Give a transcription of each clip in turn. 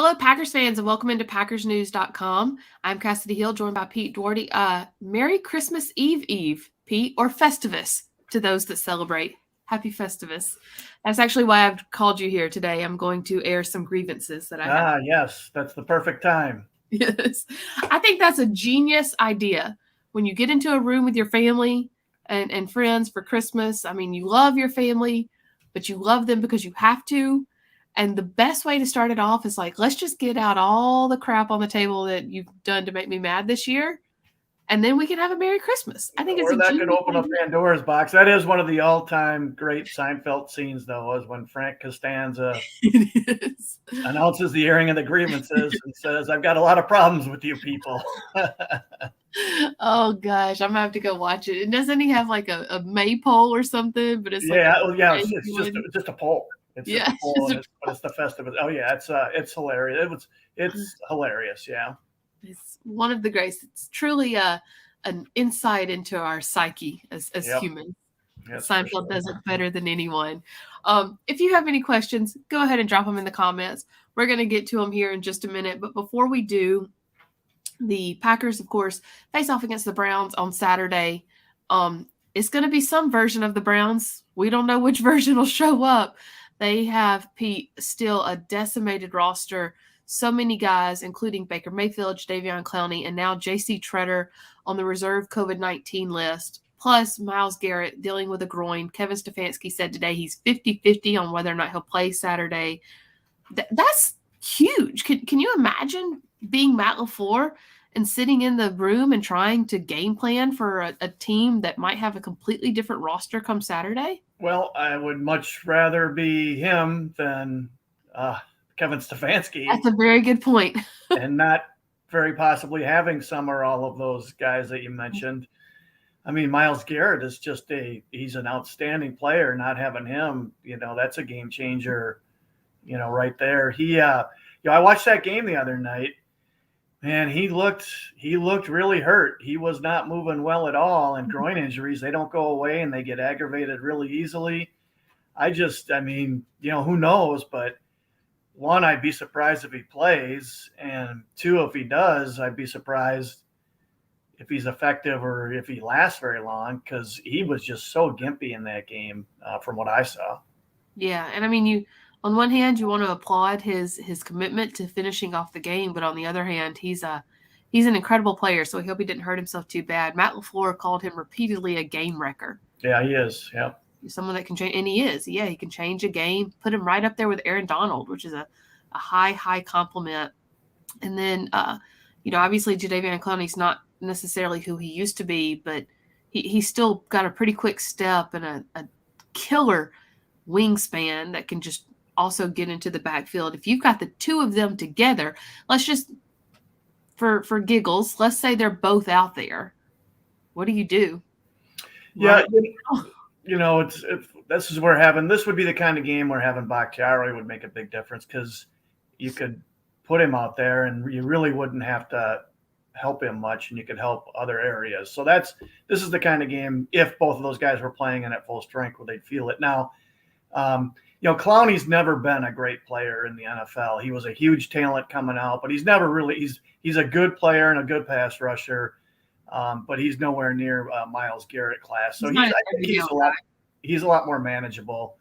Hello, Packers fans, and welcome into PackersNews.com. I'm Kassidy Hill, joined by Pete Dougherty. Merry Christmas Eve, Pete, or Festivus to those that celebrate. Happy Festivus. That's actually why I've called you here today. I'm going to air some grievances that I have. Yes, that's the perfect time. Yes. I think that's a genius idea. When you get into a room with your family and friends for Christmas, I mean, you love your family, but you love them because you have to. And the best way to start it off is like, let's just get out all the crap on the table that you've done to make me mad this year. And then we can have a Merry Christmas. I think it's Or a that could genius open up idea. Pandora's box. That is one of the all-time great Seinfeld scenes, though, is when Frank Costanza It is. announces the airing of the grievances and says, "I've got a lot of problems with you people." Oh gosh, I'm gonna have to go watch it. And doesn't he have like a maypole or something? But it's like a Yeah, crazy it's one. just a poll. It's just Yeah, a poll, but it's the Festivus. Oh yeah, it's hilarious. It's hilarious. Yeah. it's one of the greats. It's truly an insight into our psyche as Yep. humans. Yes, for Seinfeld sure. does it better than anyone. If you have any questions, go ahead and drop them in the comments. We're going to get to them here in just a minute. But before we do, the Packers, of course, face off against the Browns on Saturday. It's going to be some version of the Browns. We don't know which version will show up. They have, Pete, still a decimated roster. So many guys, including Baker Mayfield, Jadeveon Clowney, and now J.C. Tretter on the reserve COVID-19 list, plus Myles Garrett dealing with a groin. Kevin Stefanski said today he's 50-50 on whether or not he'll play Saturday. That's huge. Can you imagine being Matt LaFleur and sitting in the room and trying to game plan for a team that might have a completely different roster come Saturday? Well, I would much rather be him than uh, Kevin Stefanski. That's a very good point. And not very possibly having some or all of those guys that you mentioned. I mean, Myles Garrett is he's an outstanding player. Not having him, that's a game changer, right there. I watched that game the other night, and he looked really hurt. He was not moving well at all. And groin injuries, they don't go away and they get aggravated really easily. I mean, who knows, but one, I'd be surprised if he plays, and two, if he does, I'd be surprised if he's effective or if he lasts very long, because he was just so gimpy in that game from what I saw. Yeah, and I mean, you on one hand you want to applaud his commitment to finishing off the game, but on the other hand, he's an incredible player. So I hope he didn't hurt himself too bad. Matt LaFleur called him repeatedly a game wrecker. Yeah, he is. Yep. Someone that can change, and he is. Yeah, he can change a game, put him right up there with Aaron Donald, which is a high compliment. And then, obviously Jadeveon Clowney's not necessarily who he used to be, but he's still got a pretty quick step and a killer wingspan that can just also get into the backfield. If you've got the two of them together, let's just, for giggles, let's say they're both out there. What do you do? Yeah, this would be the kind of game where having Bakhtiari would make a big difference, because you could put him out there and you really wouldn't have to help him much, and you could help other areas. So this is the kind of game, if both of those guys were playing in at full strength, where they'd feel it. Now, Clowney's never been a great player in the NFL. He was a huge talent coming out, but he's never really he's a good player and a good pass rusher. But he's nowhere near Myles Garrett class. So I think he's a lot more manageable,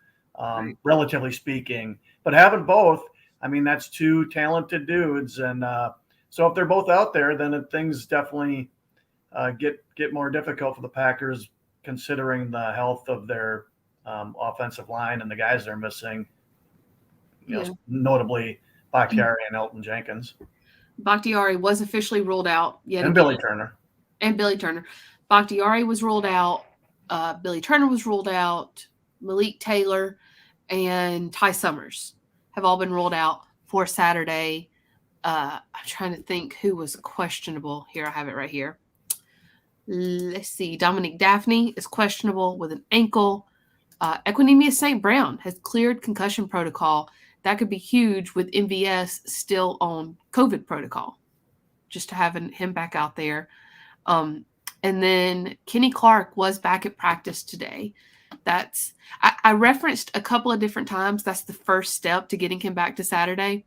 relatively speaking. But having both, I mean, that's two talented dudes, and so if they're both out there, then things definitely get more difficult for the Packers, considering the health of their offensive line and the guys they're missing. Notably Bakhtiari and Elton Jenkins. Bakhtiari was officially ruled out yet and again. Billy Turner. Bakhtiari was ruled out. Billy Turner was ruled out. Malik Taylor and Ty Summers have all been ruled out for Saturday. I'm trying to think who was questionable. Here, I have it right here. Let's see. Dominic Daphne is questionable with an ankle. Equinemius St. Brown has cleared concussion protocol. That could be huge with MVS still on COVID protocol, just to having him back out there. And then Kenny Clark was back at practice today. I referenced a couple of different times. That's the first step to getting him back to Saturday.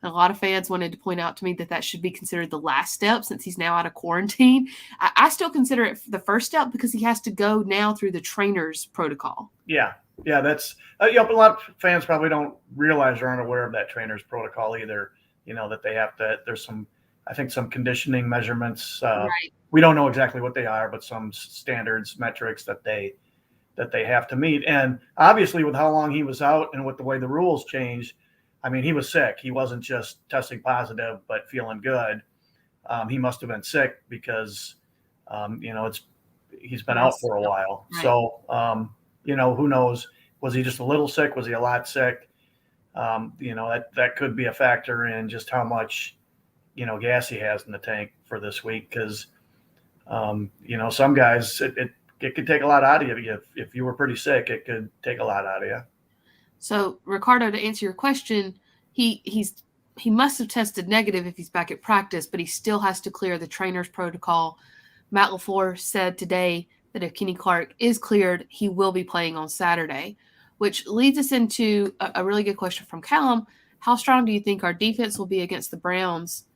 And a lot of fans wanted to point out to me that should be considered the last step since he's now out of quarantine. I still consider it the first step because he has to go now through the trainer's protocol. Yeah, that's a lot of fans probably don't realize or aren't aware of that trainer's protocol either. That they have to. There's some conditioning measurements. Right. We don't know exactly what they are, but some standards, metrics that they have to meet. And obviously, with how long he was out and with the way the rules changed, I mean, he was sick. He wasn't just testing positive but feeling good. He must have been sick because he's been out for a while. Right. So who knows? Was he just a little sick? Was he a lot sick? That could be a factor in just how much gas he has in the tank for this week. Because some guys it could take a lot out of you. If you were pretty sick, it could take a lot out of you. So, Ricardo, to answer your question, he must have tested negative if he's back at practice, but he still has to clear the trainer's protocol. Matt LaFleur said today that if Kenny Clark is cleared, he will be playing on Saturday, which leads us into a really good question from Callum. How strong do you think our defense will be against the Browns?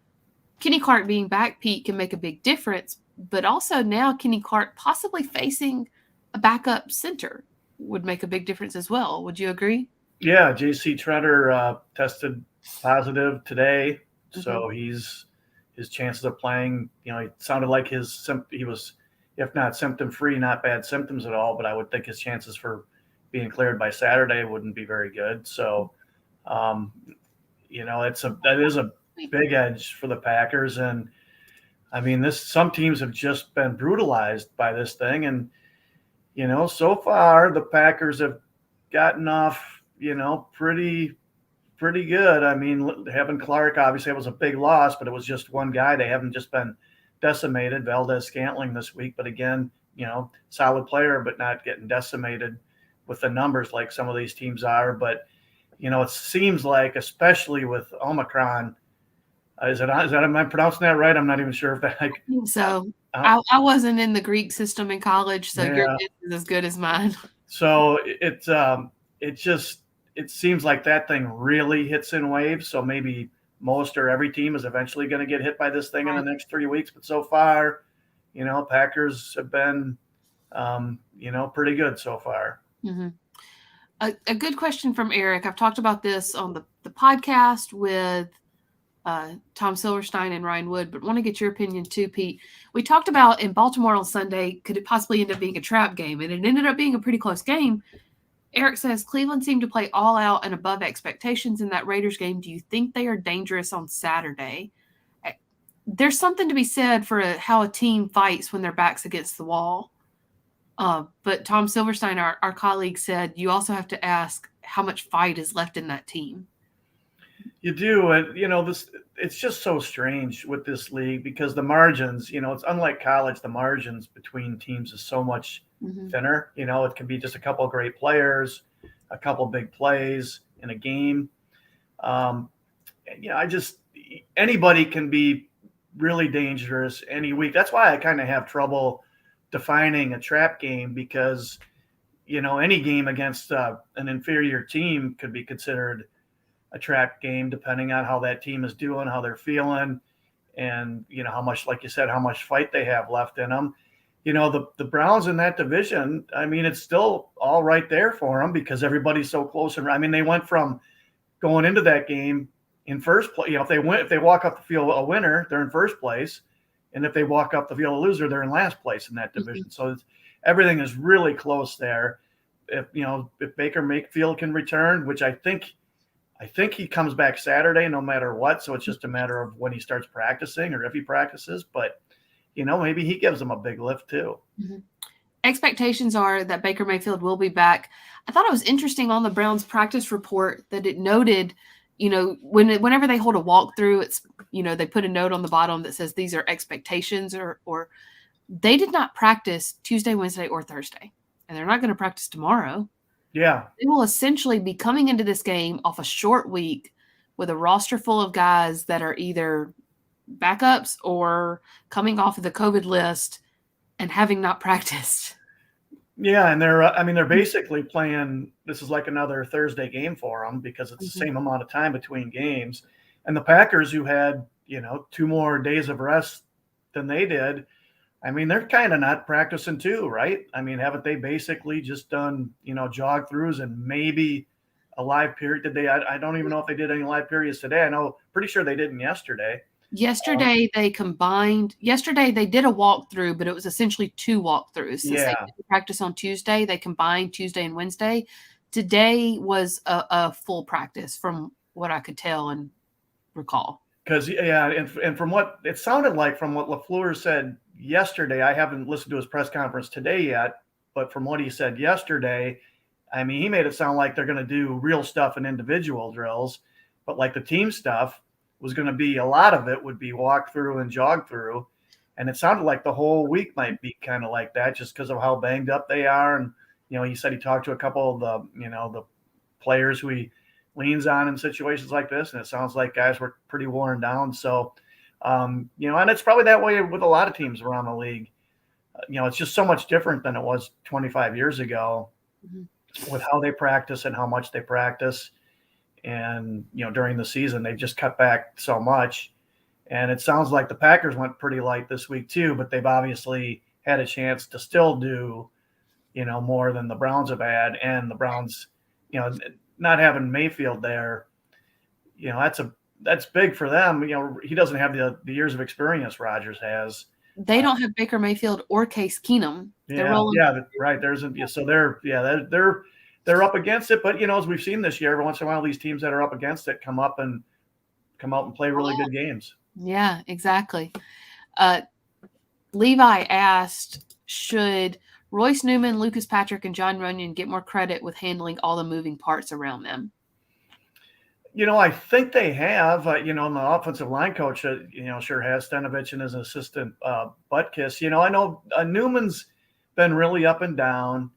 Kenny Clark being back, Pete, can make a big difference, but also now Kenny Clark possibly facing a backup center would make a big difference as well. Would you agree? Yeah, J.C. Tretter tested positive today, so his chances of playing, it sounded like he was, if not symptom-free, not bad symptoms at all, but I would think his chances for being cleared by Saturday wouldn't be very good. So, that is a big edge for the Packers. And, I mean, some teams have just been brutalized by this thing. And, so far the Packers have gotten off, pretty good. I mean, having Clark, obviously it was a big loss, but it was just one guy. They haven't just been decimated. Valdes-Scantling this week, but again, solid player, but not getting decimated with the numbers like some of these teams are. But, it seems like, especially with Omicron, am I pronouncing that right? I'm not even sure if that. So I wasn't in the Greek system in college, so your guess is as good as mine. So it seems like that thing really hits in waves. So maybe most or every team is eventually going to get hit by this thing in the next 3 weeks. But so far, Packers have been, pretty good so far. Mm-hmm. A good question from Eric. I've talked about this on the podcast with Tom Silverstein and Ryan Wood, but want to get your opinion too, Pete. We talked about in Baltimore on Sunday, could it possibly end up being a trap game? And it ended up being a pretty close game. Eric says Cleveland seemed to play all out and above expectations in that Raiders game. Do you think they are dangerous on Saturday? There's something to be said for how a team fights when their back's against the wall. But Tom Silverstein, our colleague, said you also have to ask how much fight is left in that team. You do. And, it's just so strange with this league because the margins, it's unlike college. The margins between teams is so much thinner. It can be just a couple of great players, a couple of big plays in a game. Anybody can be really dangerous any week. That's why I kind of have trouble defining a trap game because, any game against an inferior team could be considered a trap game depending on how that team is doing, how they're feeling, and, how much, like you said, how much fight they have left in them. The Browns in that division, I mean, it's still all right there for them because everybody's so close. And I mean, they went from going into that game in first place. If they walk up the field a winner, they're in first place. And if they walk up the field a loser, they're in last place in that division. So everything is really close there. If Baker Mayfield can return, which I think he comes back Saturday no matter what. So it's just a matter of when he starts practicing or if he practices. But, maybe he gives them a big lift too. Mm-hmm. Expectations are that Baker Mayfield will be back. I thought it was interesting on the Browns practice report that it noted, whenever they hold a walkthrough, it's, they put a note on the bottom that says these are expectations or they did not practice Tuesday, Wednesday, or Thursday. And they're not going to practice tomorrow. Yeah. They will essentially be coming into this game off a short week with a roster full of guys that are either backups or coming off of the COVID list and having not practiced. Yeah, and they're basically playing. This is like another Thursday game for them because it's the same amount of time between games. And the Packers, who had, 2 more days of rest than they did, I mean, they're kind of not practicing too, right? I mean, haven't they basically just done, jog throughs and maybe a live period? Did they? I don't even know if they did any live periods today. I know, pretty sure they didn't yesterday. Yesterday they combined. Yesterday they did a walkthrough, but it was essentially 2 walkthroughs. Since they didn't practice on Tuesday, they combined Tuesday and Wednesday. Today was a full practice, from what I could tell and recall. Because and from what it sounded like, from what LaFleur said yesterday, I haven't listened to his press conference today yet, but from what he said yesterday, I mean, he made it sound like they're going to do real stuff in individual drills, but like the team stuff was going to be, a lot of it would be walk through and jog through. And it sounded like the whole week might be kind of like that, just because of how banged up they are. And, he said he talked to a couple of the players who he leans on in situations like this. And it sounds like guys were pretty worn down. So, and it's probably that way with a lot of teams around the league. It's just so much different than it was 25 years ago with how they practice and how much they practice. And, during the season, they've just cut back so much. And it sounds like the Packers went pretty light this week too, but they've obviously had a chance to still do, more than the Browns have had. And the Browns, not having Mayfield there, that's big for them. He doesn't have the years of experience Rodgers has. They don't have Baker Mayfield or Case Keenum. Right. They're up against it, but as we've seen this year, every once in a while, these teams that are up against it come out and play really good games. Yeah, exactly. Levi asked, should Royce Newman, Lucas Patrick, and John Runyon get more credit with handling all the moving parts around them? I think they have, and the offensive line coach, sure has Stenovich and his assistant, Butkus. I know Newman's been really up and down.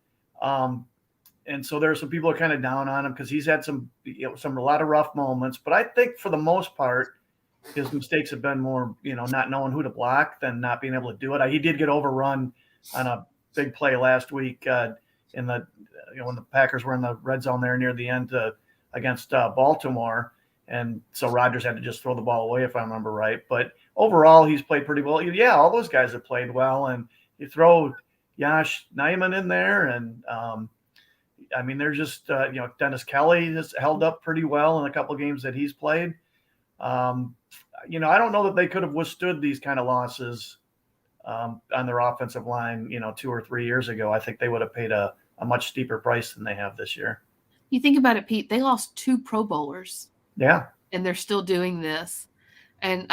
And so there are some people who are kind of down on him because he's had a lot of rough moments. But I think for the most part, his mistakes have been more, not knowing who to block than not being able to do it. He did get overrun on a big play last week when the Packers were in the red zone there near the end against Baltimore. And so Rodgers had to just throw the ball away, if I remember right. But overall, he's played pretty well. Yeah, all those guys have played well. And you throw Yash Neiman in there, and I mean, they're just, Dennis Kelly has held up pretty well in a couple of games that he's played. I don't know that they could have withstood these kind of losses on their offensive line, 2 or 3 years ago. I think they would have paid a much steeper price than they have this year. You think about it, Pete, they lost 2 Pro Bowlers. Yeah. And they're still doing this. And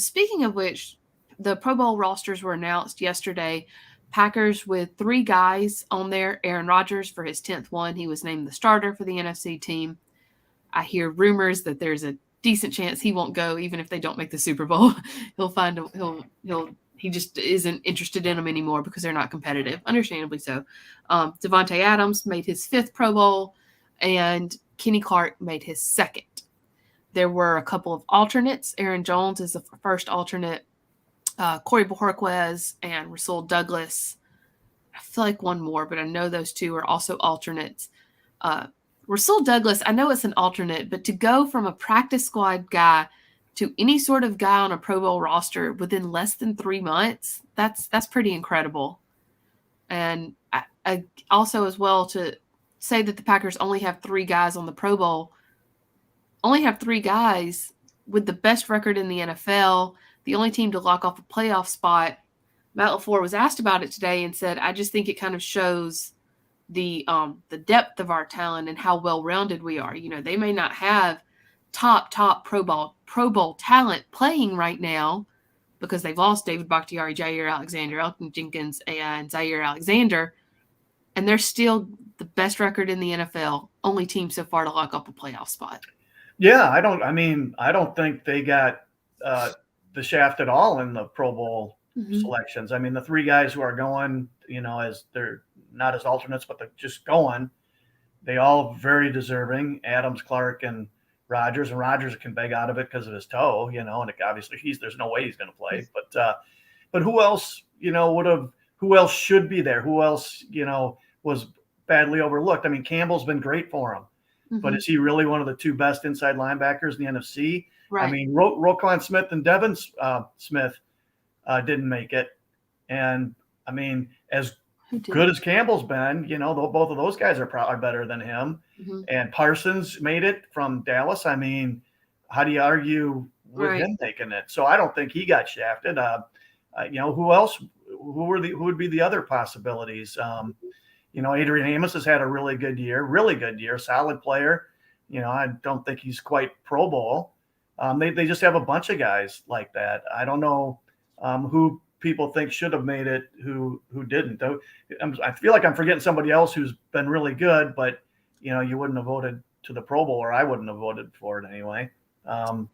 speaking of which, the Pro Bowl rosters were announced yesterday. Packers with 3 guys on there. Aaron Rodgers for his 10th one. He was named the starter for the NFC team. I hear rumors that there's a decent chance he won't go, even if they don't make the Super Bowl. He just isn't interested in them anymore because they're not competitive. Understandably so. Devante Adams made his 5th Pro Bowl, and Kenny Clark made his 2nd. There were a couple of alternates. Aaron Jones is the first alternate. Corey Bojorquez and Rasul Douglas. I feel like one more, but I know those 2 are also alternates. Rasul Douglas, I know it's an alternate, but to go from a practice squad guy to any sort of guy on a Pro Bowl roster within less than 3 months, that's pretty incredible. And I also, as well, to say that the Packers only have 3 guys on the Pro Bowl, only have 3 guys with the best record in the NFL, the only team to lock off a playoff spot. Matt LaFleur was asked about it today and said, I just think it kind of shows the depth of our talent and how well-rounded we are. They may not have top Pro Bowl talent playing right now because they've lost David Bakhtiari, Jair Alexander, Elton Jenkins, and Zaire Alexander, and they're still the best record in the NFL, only team so far to lock up a playoff spot. Yeah, I don't think they got the shaft at all in the Pro Bowl selections. I mean, the 3 guys who are going, as they're not as alternates, but they're just going, they all very deserving. Adams, Clark, and Rodgers. And Rodgers can beg out of it because of his toe, and obviously there's no way he's going to play. But who else, who else should be there? Who else, was badly overlooked? I mean, Campbell's been great for him. but is he really one of the two best inside linebackers in the NFC? Right. I mean, Roquan Smith and Devin Smith didn't make it. And I mean, as good as Campbell's been, both of those guys are probably better than him. And Parsons made it from Dallas. I mean, how do you argue with him making it? So I don't think he got shafted. Who else? Who would be the other possibilities? Adrian Amos has had a really good year, solid player. I don't think he's quite Pro Bowl. They just have a bunch of guys like that. I don't know who people think should have made it, who didn't. I feel like I'm forgetting somebody else who's been really good, but you wouldn't have voted to the Pro Bowl, or I wouldn't have voted for it anyway. Trying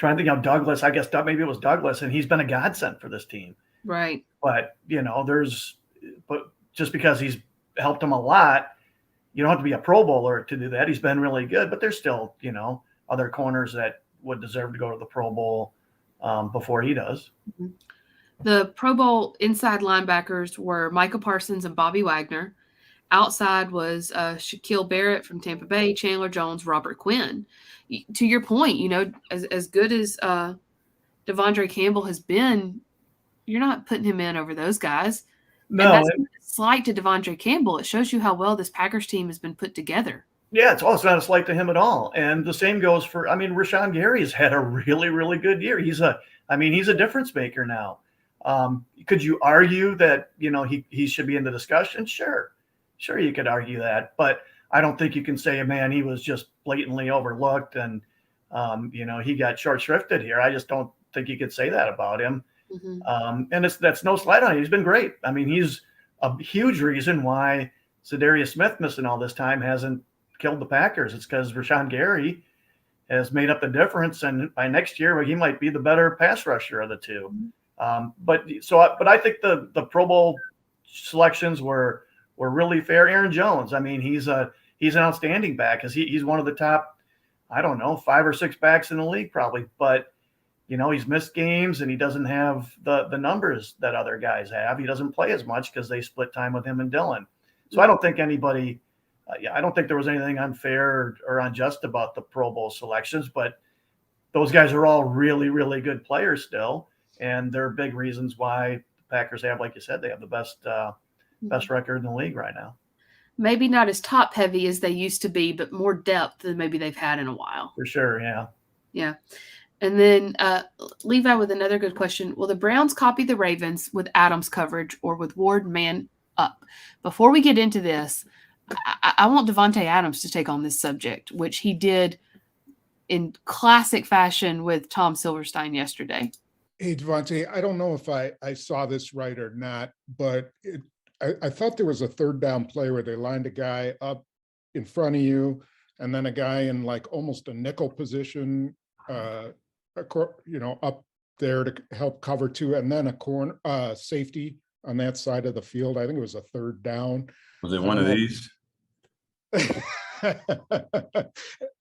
to think of Douglas. I guess maybe it was Douglas, and he's been a godsend for this team. Right. But but just because he's helped them a lot, you don't have to be a Pro Bowler to do that. He's been really good, but there's still other corners that would deserve to go to the Pro Bowl before he does. The Pro Bowl inside linebackers were Micah Parsons and Bobby Wagner. Outside was Shaquille Barrett from Tampa Bay, Chandler Jones, Robert Quinn. To your point, as good as Devondre Campbell has been, you're not putting him in over those guys. No, and that's not a slight to Devondre Campbell. It shows you how well this Packers team has been put together. Yeah, it's not a slight to him at all. And the same goes for, Rashawn Gary has had a really, really good year. He's a difference maker now. Could you argue that, he should be in the discussion? Sure, you could argue that. But I don't think you can say, man, he was just blatantly overlooked and, he got short shrifted here. I just don't think you could say that about him. And that's no slight on him. He's been great. He's a huge reason why Zadarius Smith missing all this time hasn't killed the Packers. It's because Rashawn Gary has made up the difference, and by next year, he might be the better pass rusher of the two. But I think the Pro Bowl selections were really fair. Aaron Jones, he's an outstanding back, because he's one of the top, 5 or 6 backs in the league probably. But he's missed games, and he doesn't have the numbers that other guys have. He doesn't play as much because they split time with him and Dylan. So I don't think anybody. I don't think there was anything unfair or unjust about the Pro Bowl selections, but those guys are all really, really good players still, and they're big reasons why the Packers have, like you said, they have the best record in the league right now. Maybe not as top heavy as they used to be, but more depth than maybe they've had in a while. For sure, yeah. Yeah. And then Levi with another good question. Will the Browns copy the Ravens with Adams coverage or with Ward man up? Before we get into this, I want Devante Adams to take on this subject, which he did in classic fashion with Tom Silverstein yesterday. Hey, Devante, I don't know if I saw this right or not, but I thought there was a third down play where they lined a guy up in front of you and then a guy in like almost a nickel position, up there to help cover two, and then a corner safety on that side of the field. I think it was a third down. Was it one of these?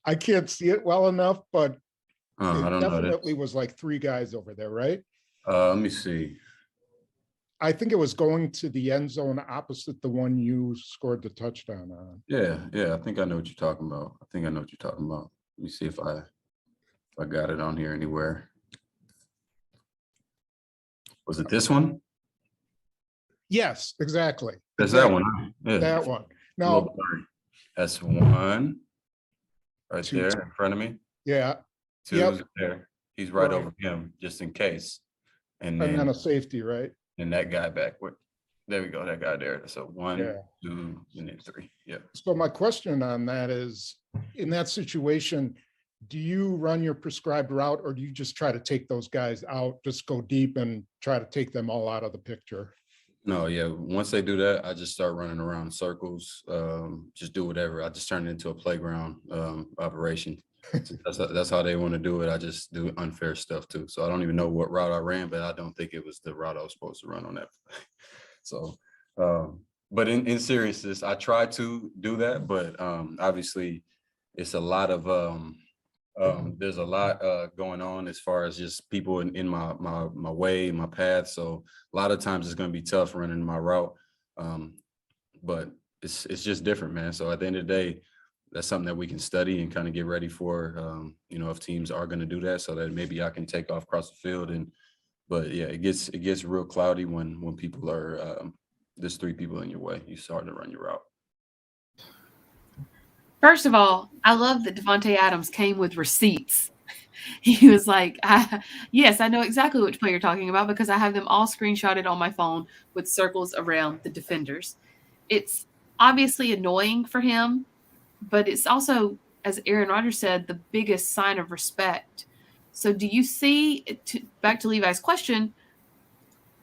I can't see it well enough, but I don't definitely know. was like 3 guys over there, right? Let me see. I think it was going to the end zone opposite the one you scored the touchdown on. Yeah. I think I know what you're talking about. Let me see if I got it on here anywhere. Was it this one? Yes, exactly. That's that one. Yeah. That one. No, that's one right 2, there in front of me. Yeah. 2 Yep. there. He's right Right. over him, just in case. And And then then a safety, right? and that guy back. There we go. That guy there. So 1, Yeah. 2, and then 3. Yeah. So my question on that is, in that situation, do you run your prescribed route, or do you just try to take those guys out, just go deep and try to take them all out of the picture? No, yeah. Once they do that, I just start running around in circles. Just do whatever. I just turn it into a playground operation. That's how they want to do it. I just do unfair stuff too. So I don't even know what route I ran, but I don't think it was the route I was supposed to run on that. So, but in seriousness, I try to do that, but obviously it's a lot of there's a lot going on as far as just people in my way, my path. So a lot of times it's going to be tough running my route, but it's just different, man. So at the end of the day, that's something that we can study and kind of get ready for, if teams are going to do that, so that maybe I can take off across the field. But yeah, it gets real cloudy when people are there's 3 people in your way. You start to run your route. First of all, I love that Devante Adams came with receipts. He was like, yes, I know exactly which play you're talking about because I have them all screenshotted on my phone with circles around the defenders. It's obviously annoying for him, but it's also, as Aaron Rodgers said, the biggest sign of respect. So do you see, back to Levi's question,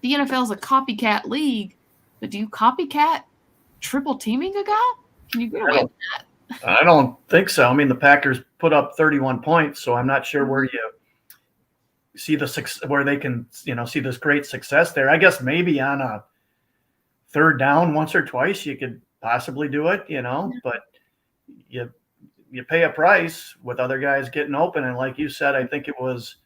the NFL is a copycat league, but do you copycat triple teaming a guy? Can you get away with that? I don't think so. I mean, the Packers put up 31 points, so I'm not sure where you see where they can, see this great success there. I guess maybe on a third down once or twice you could possibly do it, but you pay a price with other guys getting open. And like you said, I think it was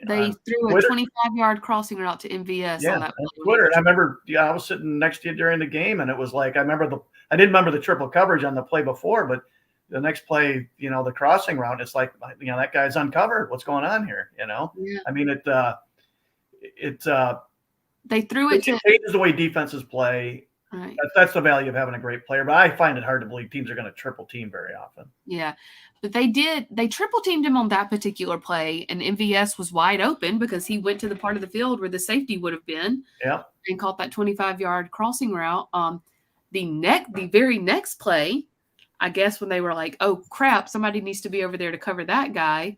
they threw a 25-yard crossing route to MVS on that play. Twitter. And I remember, I was sitting next to you during the game, and it was like I didn't remember the triple coverage on the play before, but the next play, the crossing route, it's like, that guy's uncovered. What's going on here? Yeah. I mean, they threw it changes the way defenses play. Right. That's the value of having a great player. But I find it hard to believe teams are going to triple team very often. Yeah. But they triple teamed him on that particular play, and MVS was wide open because he went to the part of the field where the safety would have been. Yeah. And caught that 25-yard crossing route. The very next play, I guess when they were like, oh crap, somebody needs to be over there to cover that guy.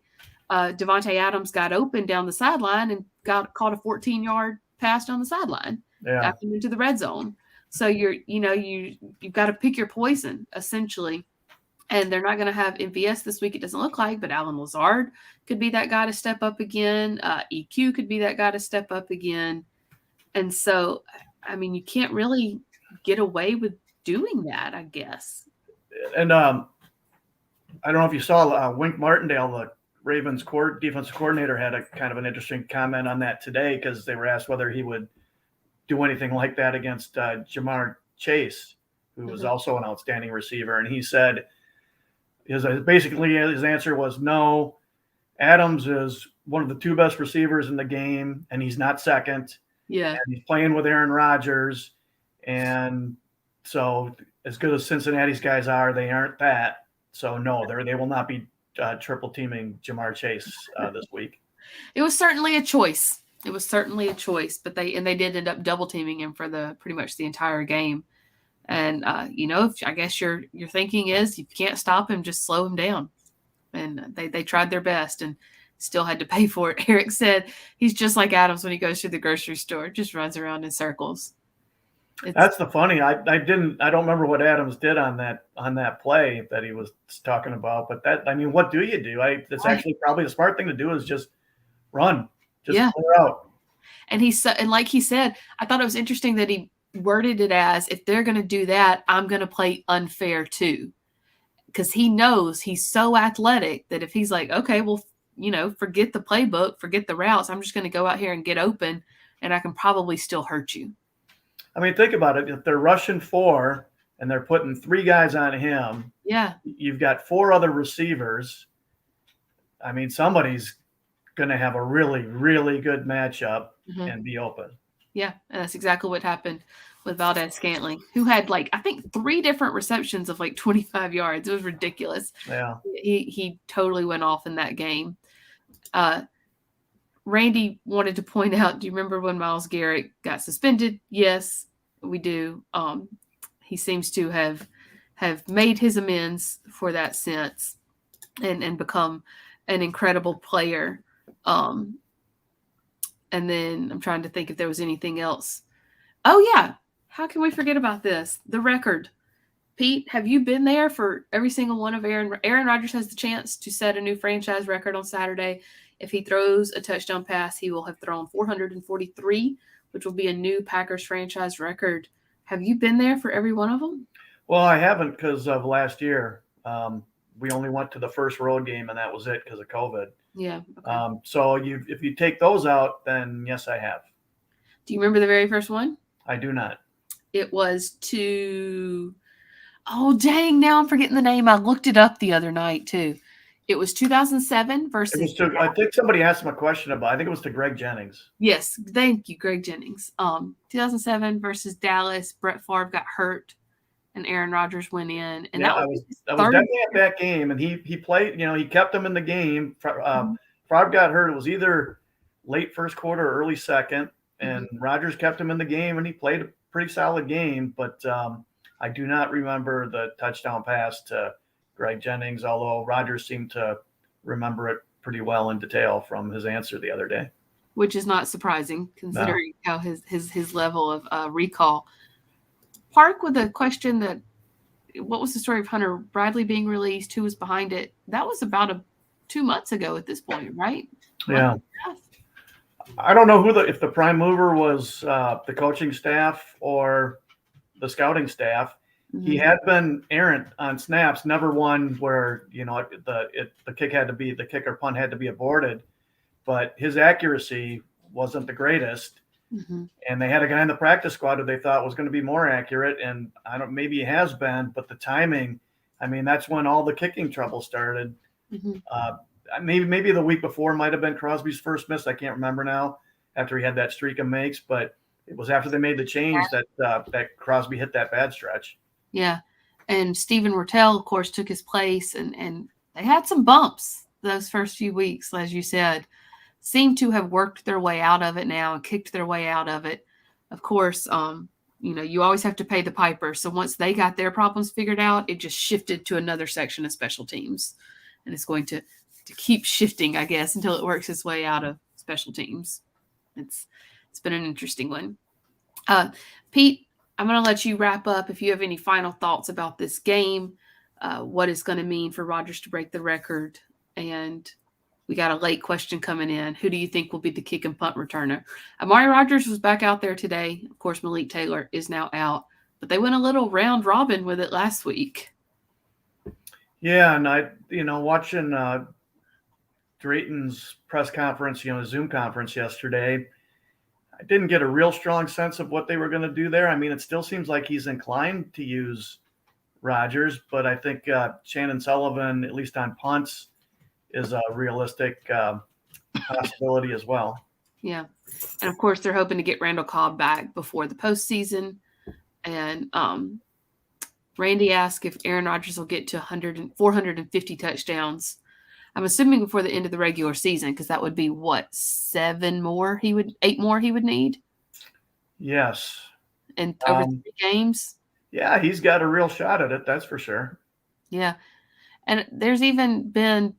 Devante Adams got open down the sideline and caught a 14-yard pass down the sideline. Yeah. Got them into the red zone. So you've got to pick your poison essentially. And they're not going to have MVS this week, it doesn't look like, but Alan Lazard could be that guy to step up again. EQ could be that guy to step up again. And so, I mean, you can't really get away with doing that, I guess. And I don't know if you saw Wink Martindale, the Ravens defensive coordinator, had a kind of an interesting comment on that today because they were asked whether he would do anything like that against Jamar Chase, who was also an outstanding receiver. And he said, his answer was no. Adams is one of the 2 best receivers in the game, and he's not second. Yeah. And he's playing with Aaron Rodgers. And so as good as Cincinnati's guys are, they aren't that. So no, they will not be triple teaming Jamar Chase this week. It was certainly a choice. But they did end up double teaming him for pretty much the entire game. And I guess your thinking is if you can't stop him, just slow him down. And they tried their best and still had to pay for it. Eric said he's just like Adams when he goes to the grocery store, just runs around in circles. That's the funny. I don't remember what Adams did on that play that he was talking about. But what do you do? It's actually probably the smart thing to do is just run, clear out. And like he said, I thought it was interesting that he worded it as, if they're going to do that, I'm going to play unfair too. Because he knows he's so athletic that if he's like, okay, well, forget the playbook, forget the routes, I'm just going to go out here and get open and I can probably still hurt you. I mean, think about it. If they're rushing 4 and they're putting 3 guys on him, you've got 4 other receivers. I mean, somebody's going to have a really, really good matchup and be open. Yeah, and that's exactly what happened with Valdez-Scantling, who had I think 3 different receptions of 25 yards. It was ridiculous. Yeah. He totally went off in that game. Randy wanted to point out, do you remember when Myles Garrett got suspended? Yes, we do. He seems to have made his amends for that since and become an incredible player. And then I'm trying to think if there was anything else. Oh, yeah. How can we forget about this? The record. Pete, have you been there for every single one of Aaron Rodgers has the chance to set a new franchise record on Saturday. If he throws a touchdown pass, he will have thrown 443, which will be a new Packers franchise record. Have you been there for every one of them? Well, I haven't because of last year. We only went to the first road game, and that was it because of COVID. Yeah. Okay. So if you take those out, then yes, I have. Do you remember the very first one? I do not. It was to Oh, dang. Now I'm forgetting the name. I looked it up the other night, too. It was 2007 It versus. was to, I think somebody asked him a question about, I think it was to Greg Jennings. Yes. Thank you, Greg Jennings. 2007 versus Dallas. Brett Favre got hurt and Aaron Rodgers went in. And Yeah, that I was was definitely at that game, and he played. He kept them in the game. Favre got hurt. It was either late first quarter or early second, and Rodgers kept him in the game, and he played a pretty solid game. But I do not remember the touchdown pass to Greg Jennings, although Rodgers seemed to remember it pretty well in detail from his answer the other day. Which is not surprising considering how his level of recall. Park with a question that, what was the story of Hunter Bradley being released? Who was behind it? That was about 2 months ago at this point, right? Yeah. I don't know if the prime mover was the coaching staff or the scouting staff. He had been errant on snaps, never one where the kick or punt had to be aborted, but his accuracy wasn't the greatest. And they had a guy in the practice squad who they thought was going to be more accurate, and maybe he has been, but the timing, that's when all the kicking trouble started. Maybe the week before might have been Crosby's first miss. I can't remember now, after he had that streak of makes, but it was after they made the change that Crosby hit that bad stretch. Yeah. And Stephen Wertel, of course, took his place, and they had some bumps those first few weeks, as you said. Seem to have worked their way out of it now and kicked their way out of it. Of course, you always have to pay the piper. So once they got their problems figured out, it just shifted to another section of special teams. And it's going to keep shifting, I guess, until it works its way out of special teams. It's been an interesting one. Pete, I'm going to let you wrap up. If you have any final thoughts about this game, what it's going to mean for Rodgers to break the record, and we got a late question coming in. Who do you think will be the kick and punt returner? Amari Rodgers was back out there today. Of course, Malik Taylor is now out, but they went a little round robin with it last week. Yeah, and watching Drayton's press conference, Zoom conference yesterday, I didn't get a real strong sense of what they were going to do there. It still seems like he's inclined to use Rodgers, but I think Shannon Sullivan, at least on punts, is a realistic possibility as well. Yeah. And of course, they're hoping to get Randall Cobb back before the postseason. And Randy asked if Aaron Rodgers will get to 450 touchdowns. I'm assuming before the end of the regular season, because that would be what, 8 more he would need? Yes. And over 3 games? Yeah, he's got a real shot at it, that's for sure. Yeah. And there's even been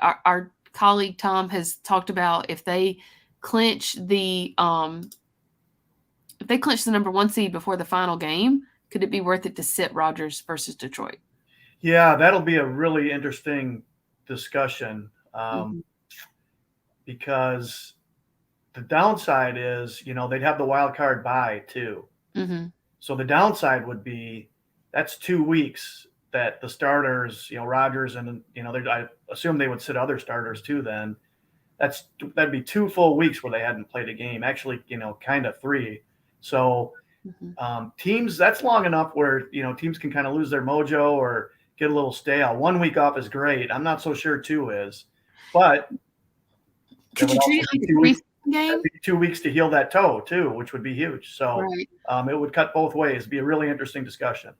our colleague Tom has talked about if they clinch the number 1 seed before the final game, could it be worth it to sit Rodgers versus Detroit? Yeah, that'll be a really interesting discussion because the downside is, they'd have the wild card bye too. So the downside would be that's 2 weeks that the starters, Rodgers and, I assume they would sit other starters too then. That'd be 2 full weeks where they hadn't played a game, actually, kind of 3. So teams, that's long enough where, teams can kind of lose their mojo or get a little stale. 1 week off is great. I'm not so sure 2 is, but could you treat it like a preseason game? 2 weeks to heal that toe too, which would be huge. So it would cut both ways. It'd be a really interesting discussion.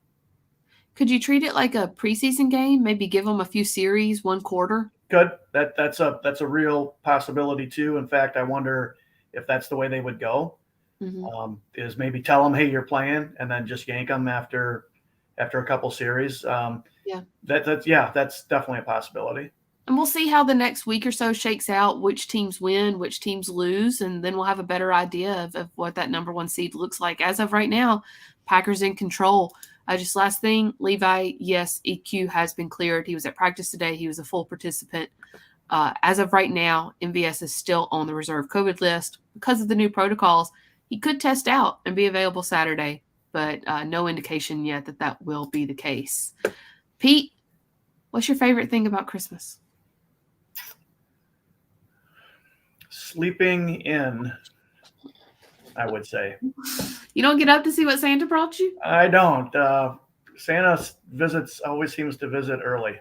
Could you treat it like a preseason game? Maybe give them a few series, 1 quarter? Good. That's a real possibility too. In fact, I wonder if that's the way they would go. Is maybe tell them, hey, you're playing, and then just yank them after a couple series. That's definitely a possibility. And we'll see how the next week or so shakes out, which teams win, which teams lose, and then we'll have a better idea of what that number 1 seed looks like. As of right now, Packers in control. Just last thing, Levi, yes, EQ has been cleared. He was at practice today. He was a full participant. As of right now, MVS is still on the reserve COVID list. Because of the new protocols, he could test out and be available Saturday, but no indication yet that will be the case. Pete, what's your favorite thing about Christmas? Sleeping in, I would say. You don't get up to see what Santa brought you? I don't. Santa visits always seems to visit early.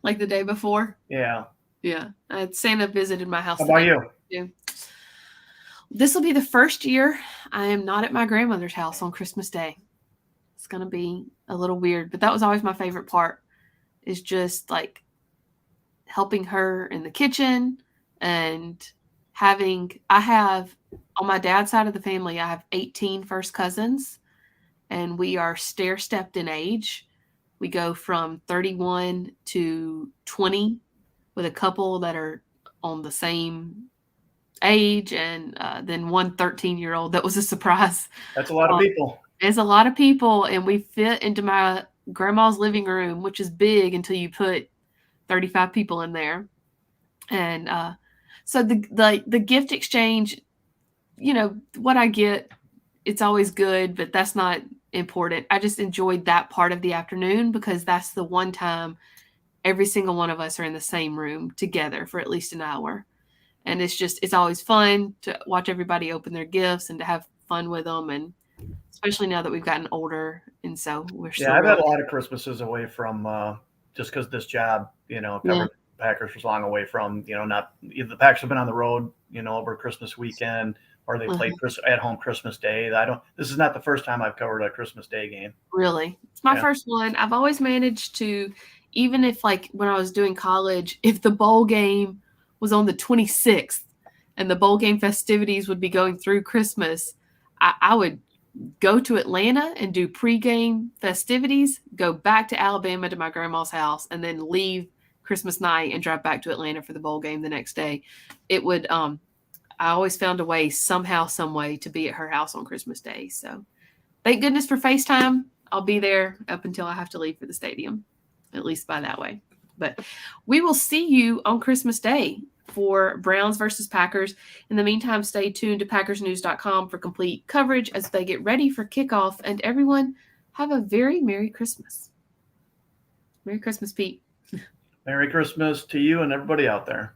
Like the day before. Yeah. Yeah. Santa visited my house. How about today, you? too. This will be the first year I am not at my grandmother's house on Christmas Day. It's going to be a little weird, but that was always my favorite part, is just like helping her in the kitchen and I have on my dad's side of the family, I have 18 first cousins, and we are stair-stepped in age. We go from 31 to 20 with a couple that are on the same age, and then one 13-year-old that was a surprise. That's a lot of people. It's a lot of people, and we fit into my grandma's living room, which is big until you put 35 people in there. And so the gift exchange, what I get, it's always good, but that's not important. I just enjoyed that part of the afternoon because that's the one time every single one of us are in the same room together for at least an hour. And it's always fun to watch everybody open their gifts and to have fun with them. And especially now that we've gotten older. And so we're still. Yeah, I've had a lot of Christmases away from just because this job, covered Packers was long away from, not either the Packers have been on the road, over Christmas weekend, or they played at home Christmas Day. This is not the first time I've covered a Christmas Day game. Really? It's my first one. I've always managed to, even if like when I was doing college, if the bowl game was on the 26th and the bowl game festivities would be going through Christmas, I would go to Atlanta and do pregame festivities, go back to Alabama to my grandma's house, and then leave Christmas night and drive back to Atlanta for the bowl game the next day. It would, I always found a way somehow, some way to be at her house on Christmas Day. So thank goodness for FaceTime. I'll be there up until I have to leave for the stadium, at least by that way. But we will see you on Christmas Day for Browns versus Packers. In the meantime, stay tuned to PackersNews.com for complete coverage as they get ready for kickoff. And everyone, have a very Merry Christmas. Merry Christmas, Pete. Merry Christmas to you and everybody out there.